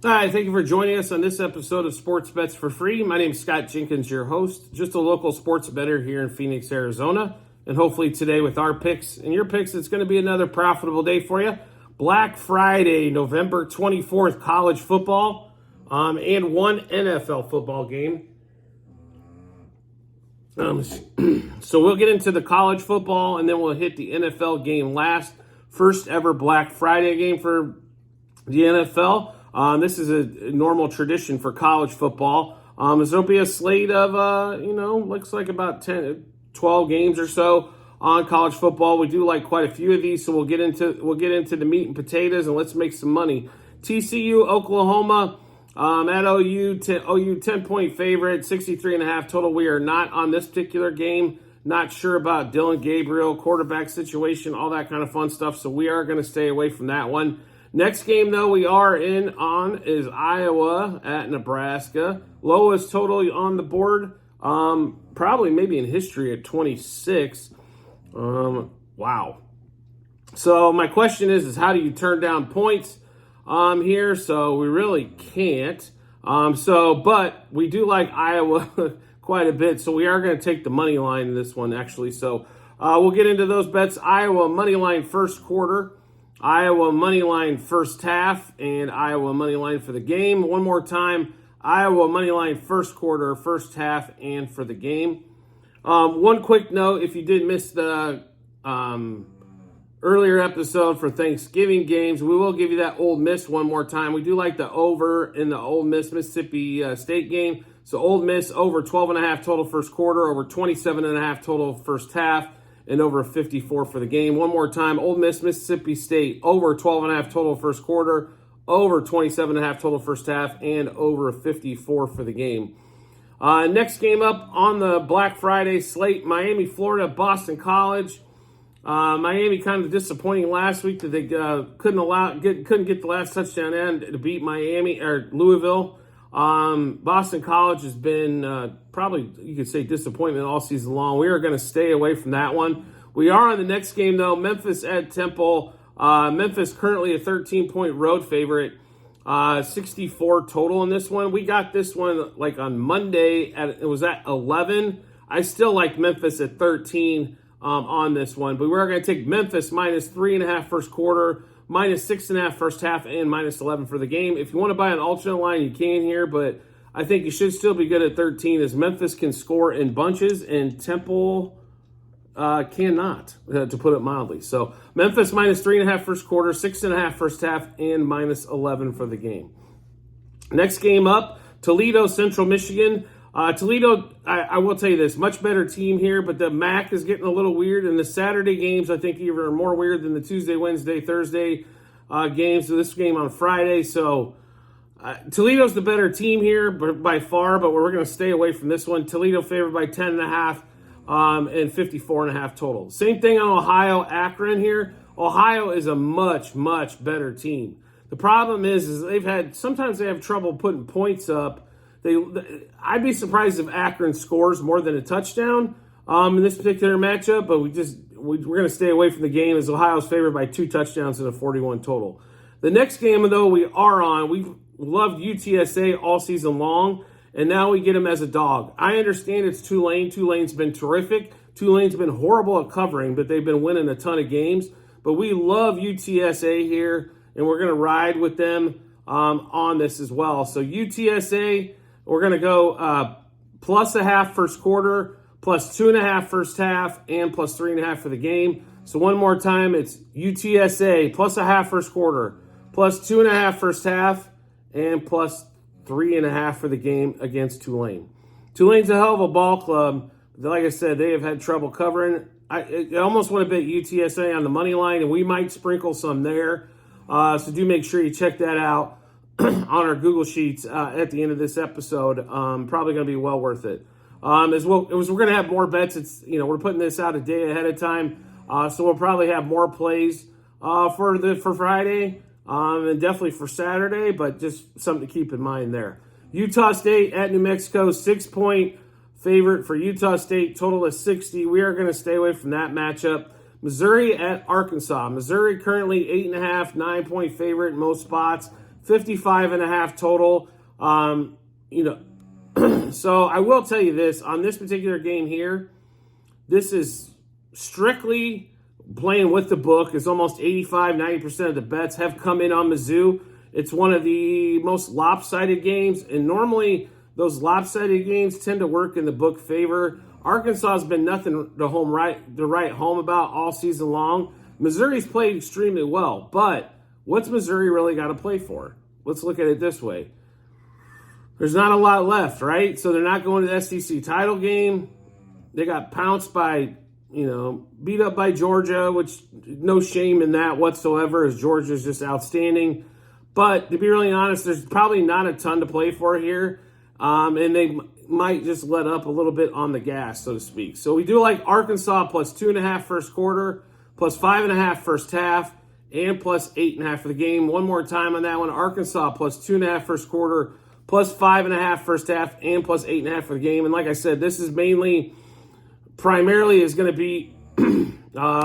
Hi, thank you for joining us on this episode of Sports Bets for Free. My name is Scott Jenkins, your host, just a local sports bettor here in Phoenix, Arizona. And hopefully today with our picks and your picks, it's going to be another profitable day for you. Black Friday, November 24th, college football, and one NFL football game. So we'll get into the college football and then we'll hit the NFL game last. First ever Black Friday game for the NFL. This is a normal tradition for college football. There'll be a slate of, looks like about 10, 12 games or so on college football. We do like quite a few of these, so we'll get into the meat and potatoes and let's make some money. TCU, Oklahoma, at OU 10-point favorite, 63.5 total. We are not on this particular game. Not sure about Dylan Gabriel, quarterback situation, all that kind of fun stuff. So we are going to stay away from that one. Next game, though, we are in on is Iowa at Nebraska. Lowest total on the board, probably maybe in history at 26. Wow. So my question is how do you turn down points here? So we really can't. But we do like Iowa quite a bit. So we are going to take the money line in this one, actually. So we'll get into those bets. Iowa money line first quarter. Iowa money line first half, and Iowa money line for the game. One more time, Iowa money line first quarter, first half, and for the game. One quick note, if you did miss the earlier episode for Thanksgiving games, we will give you that Ole Miss one more time. We do like the over in the Ole Miss Mississippi State game. So Ole Miss over 12.5 total first quarter, over 27.5 total first half, and over 54 for the game. One more time, Ole Miss, Mississippi State, over 12.5 total first quarter, over 27.5 total first half, and over 54 for the game. Next game up on the Black Friday slate, Miami, Florida, Boston College. Miami kind of disappointing last week that they couldn't get the last touchdown in to beat Miami or Louisville. Boston College has been probably, you could say, disappointment all season long. We are going to stay away from that one. We are on the next game, though. Memphis at Temple. Memphis currently a 13-point road favorite. 64 total in this one. We got this one like on Monday. It was at 11. I still like Memphis at 13 on this one. But we're going to take Memphis minus 3.5 first quarter, minus 6.5 first half, and minus 11 for the game. If you want to buy an alternate line, you can here, but I think you should still be good at 13 as Memphis can score in bunches and Temple cannot, to put it mildly. So Memphis minus 3.5 first quarter, 6.5 first half, and minus 11 for the game. Next game up, Toledo, Central Michigan. Toledo, I will tell you this, much better team here, but the MAC is getting a little weird, and the Saturday games, I think, even are more weird than the Tuesday, Wednesday, Thursday games. So this game on Friday. So Toledo's the better team here by far, but we're going to stay away from this one. Toledo favored by 10.5 and 54.5 total. Same thing on Ohio, Akron here. Ohio is a much, much better team. The problem is sometimes they have trouble putting points up. I'd be surprised if Akron scores more than a touchdown in this particular matchup, but we're going to stay away from the game as Ohio's favored by 2 touchdowns and a 41 total. The next game, though, we've loved UTSA all season long, and now we get them as a dog. I understand it's Tulane. Tulane's been terrific. Tulane's been horrible at covering, but they've been winning a ton of games. But we love UTSA here, and we're going to ride with them on this as well. So UTSA, we're going to go plus a half first quarter, plus 2.5 first half, and plus 3.5 for the game. So one more time, it's UTSA plus a half first quarter, plus 2.5 first half, and plus 3.5 for the game against Tulane. Tulane's a hell of a ball club. Like I said, they have had trouble covering. I almost want to bet UTSA on the money line, and we might sprinkle some there. So do make sure you check that out on our Google Sheets at the end of this episode. Probably going to be well worth it. We're going to have more bets. We're putting this out a day ahead of time, so we'll probably have more plays for Friday and definitely for Saturday. But just something to keep in mind there. Utah State at New Mexico, 6-point favorite for Utah State. Total is 60. We are going to stay away from that matchup. Missouri at Arkansas. Missouri currently 8.5, 9-point favorite in most spots. 55.5 total. So I will tell you this, on this particular game here, this is strictly playing with the book. It's almost 85-90% of the bets have come in on Mizzou. It's one of the most lopsided games, and normally those lopsided games tend to work in the book favor. Arkansas has been nothing to write home about all season long. Missouri's played extremely well, but what's Missouri really got to play for? Let's look at it this way. There's not a lot left, right? So they're not going to the SEC title game. They got pounced by, beat up by Georgia, which no shame in that whatsoever, as Georgia's just outstanding. But to be really honest, there's probably not a ton to play for here. And they might just let up a little bit on the gas, so to speak. So we do like Arkansas plus 2.5 first quarter, plus 5.5 first half, and plus 8.5 for the game. One more time on that one. Arkansas plus 2.5 first quarter, plus 5.5 first half, and plus 8.5 for the game. And like I said, this is primarily is going to be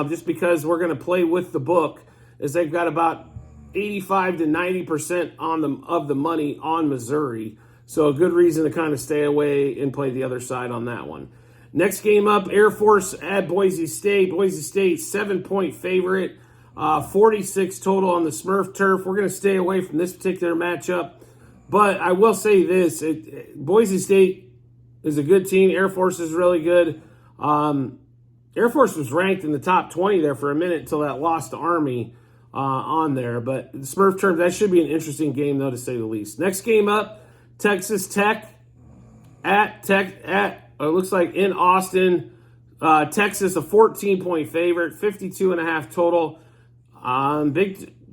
just because we're going to play with the book, as they've got about 85 to 90% of the money on Missouri. So a good reason to kind of stay away and play the other side on that one. Next game up, Air Force at Boise State. Boise State, 7-point favorite, 46 total on the Smurf turf. We're going to stay away from this particular matchup. But I will say this, Boise State is a good team. Air Force is really good. Air Force was ranked in the top 20 there for a minute until that loss to Army on there. But the Smurf turf, that should be an interesting game, though, to say the least. Next game up, Texas Tech it looks like in Austin. Texas, a 14-point favorite, 52.5 total.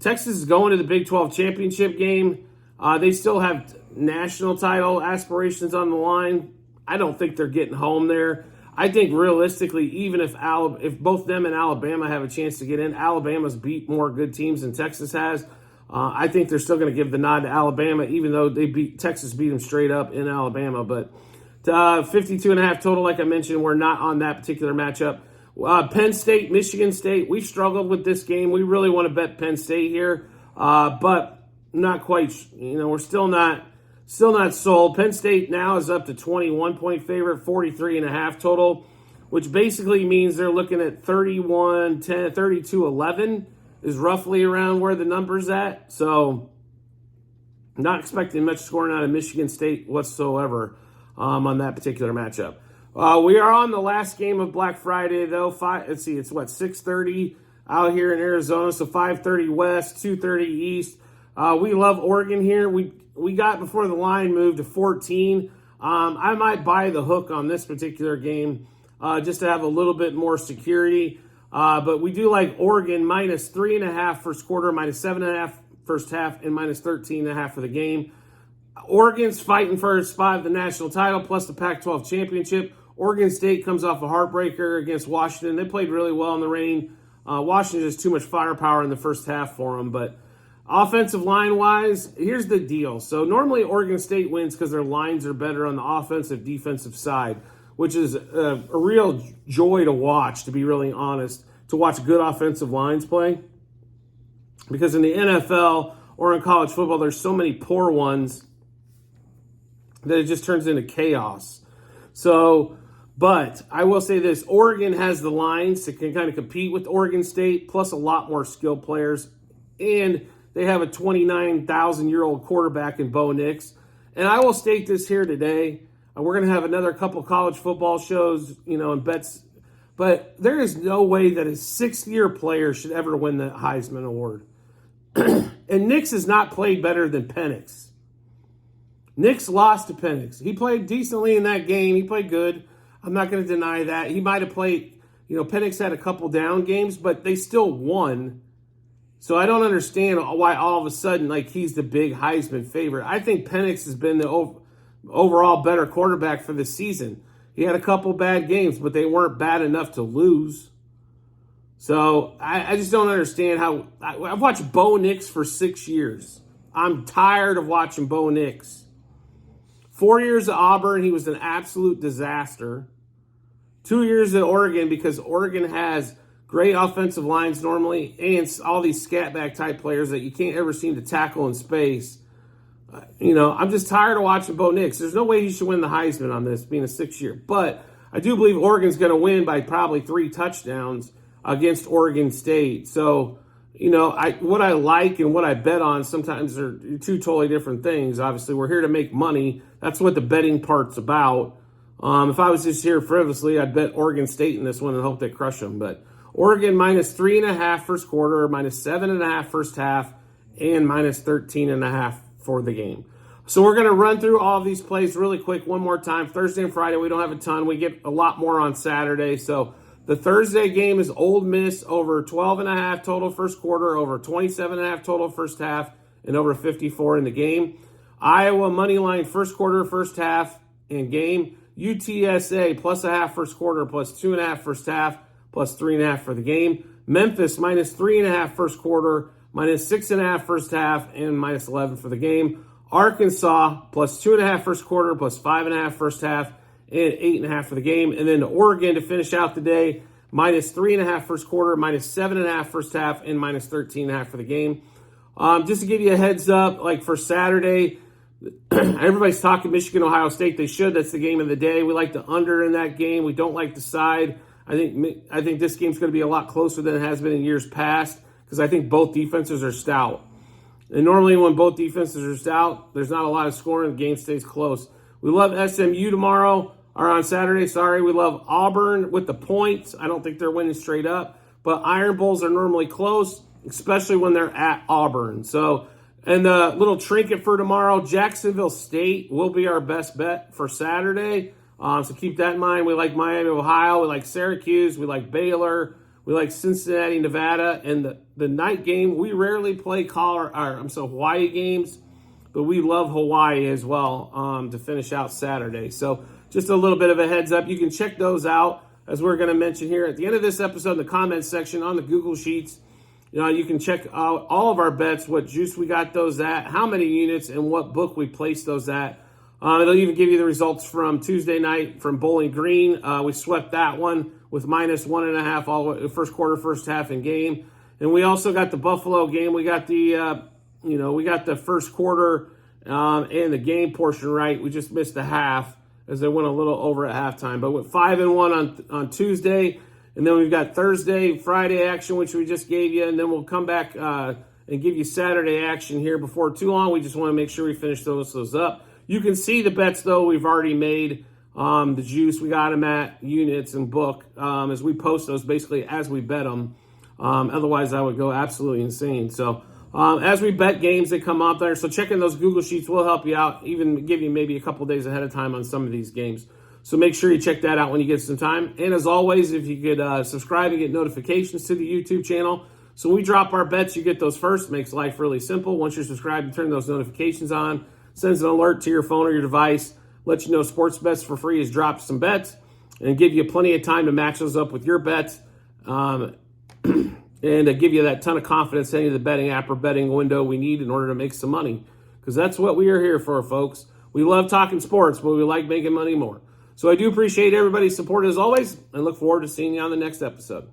Texas is going to the Big 12 championship game. They still have national title aspirations on the line. I don't think they're getting home there. I think realistically, even if both them and Alabama have a chance to get in, Alabama's beat more good teams than Texas has. I think they're still going to give the nod to Alabama, even though Texas beat them straight up in Alabama. But 52.5 total, like I mentioned, we're not on that particular matchup. Penn State, Michigan State, we've struggled with this game. We really want to bet Penn State here, but not quite. We're still not sold. Penn State now is up to 21-point favorite, 43.5 total, which basically means they're looking at 31-10, 32-11. Is roughly around where the number's at. So not expecting much scoring out of Michigan State whatsoever on that particular matchup. We are on the last game of Black Friday, though. It's 6:30 out here in Arizona, so 5:30 West, 2:30 East. We love Oregon here. We got before the line moved to 14. I might buy the hook on this particular game just to have a little bit more security. But we do like Oregon minus 3.5 first quarter, minus 7.5 first half, and minus 13.5 for the game. Oregon's fighting for a spot at the national title plus the Pac-12 championship. Oregon State comes off a heartbreaker against Washington. They played really well in the rain. Washington has too much firepower in the first half for them. But offensive line-wise, here's the deal. So normally Oregon State wins because their lines are better on the offensive, defensive side, which is a real joy to watch, to be really honest, to watch good offensive lines play. Because in the NFL or in college football, there's so many poor ones that it just turns into chaos. But I will say this, Oregon has the lines that can kind of compete with Oregon State, plus a lot more skilled players. And they have a 29,000-year-old quarterback in Bo Nix. And I will state this here today. We're going to have another couple college football shows, and bets. But there is no way that a sixth-year player should ever win the Heisman Award. And Nix has not played better than Penix. Nix lost to Penix. He played decently in that game. He played good. I'm not going to deny that. He might have played, Penix had a couple down games, but they still won. So I don't understand why all of a sudden, he's the big Heisman favorite. I think Penix has been the overall better quarterback for the season. He had a couple bad games, but they weren't bad enough to lose. So I just don't understand how. I've watched Bo Nix for 6 years. I'm tired of watching Bo Nix. 4 years at Auburn, he was an absolute disaster. 2 years at Oregon because Oregon has Great offensive lines normally, and all these scat back type players that you can't ever seem to tackle in space. I'm just tired of watching Bo Nix. There's no way he should win the Heisman on this, being a 6-year. But I do believe Oregon's going to win by probably 3 touchdowns against Oregon State. So, what I like and what I bet on sometimes are 2 totally different things. Obviously, we're here to make money. That's what the betting part's about. If I was just here frivolously, I'd bet Oregon State in this one and hope they crush them. But Oregon minus 3.5 first quarter, minus 7.5 first half, and minus 13.5 for the game. So we're going to run through all of these plays really quick one more time. Thursday and Friday, we don't have a ton. We get a lot more on Saturday. So the Thursday game is Ole Miss over 12.5 total first quarter, over 27.5 total first half, and over 54 in the game. Iowa money line first quarter, first half, and game. UTSA plus a half first quarter, plus 2.5 first half, plus 3.5 for the game. Memphis minus 3.5 first quarter, minus 6.5 first half, and minus 11 for the game. Arkansas plus 2.5 first quarter, plus 5.5 first half, and 8.5 for the game. And then Oregon to finish out the day, minus 3.5 first quarter, minus 7.5 first half, and minus 13.5 for the game. Just to give you a heads up, like for Saturday, everybody's talking Michigan, Ohio State. They should. That's the game of the day. We like the under in that game. We don't like the side. I think this game's going to be a lot closer than it has been in years past because I think both defenses are stout. And normally when both defenses are stout, there's not a lot of scoring. The game stays close. We love SMU tomorrow, or on Saturday, sorry. We love Auburn with the points. I don't think they're winning straight up. But Iron Bowls are normally close, especially when they're at Auburn. So, and the little trinket for tomorrow, Jacksonville State will be our best bet for Saturday. So keep that in mind. We like Miami, Ohio. We like Syracuse. We like Baylor. We like Cincinnati, Nevada. And the night game, we rarely play Hawaii games, but we love Hawaii as well to finish out Saturday. So just a little bit of a heads up. You can check those out, as we're going to mention here at the end of this episode in the comments section on the Google Sheets. You can check out all of our bets, what juice we got those at, how many units, and what book we placed those at. It'll even give you the results from Tuesday night from Bowling Green. We swept that one with minus 1.5 all the way, first quarter, first half, and game. And we also got the Buffalo game. We got the we got the first quarter and the game portion right. We just missed the half as they went a little over at halftime. But with 5-1 on Tuesday, and then we've got Thursday, Friday action, which we just gave you, and then we'll come back and give you Saturday action here before too long. We just want to make sure we finish those up. You can see the bets, though, we've already made. The juice, we got them at units and book as we post those basically as we bet them. Otherwise, I would go absolutely insane. So as we bet games that come out there, so checking those Google Sheets will help you out, even give you maybe a couple days ahead of time on some of these games. So make sure you check that out when you get some time. And as always, if you could subscribe and get notifications to the YouTube channel. So when we drop our bets, you get those first. Makes life really simple. Once you're subscribed, you turn those notifications on. Sends an alert to your phone or your device. Let you know Sports Bets for Free has dropped some bets and give you plenty of time to match those up with your bets and give you that ton of confidence into the betting app or betting window we need in order to make some money. Because that's what we are here for, folks. We love talking sports, but we like making money more. So I do appreciate everybody's support as always and look forward to seeing you on the next episode.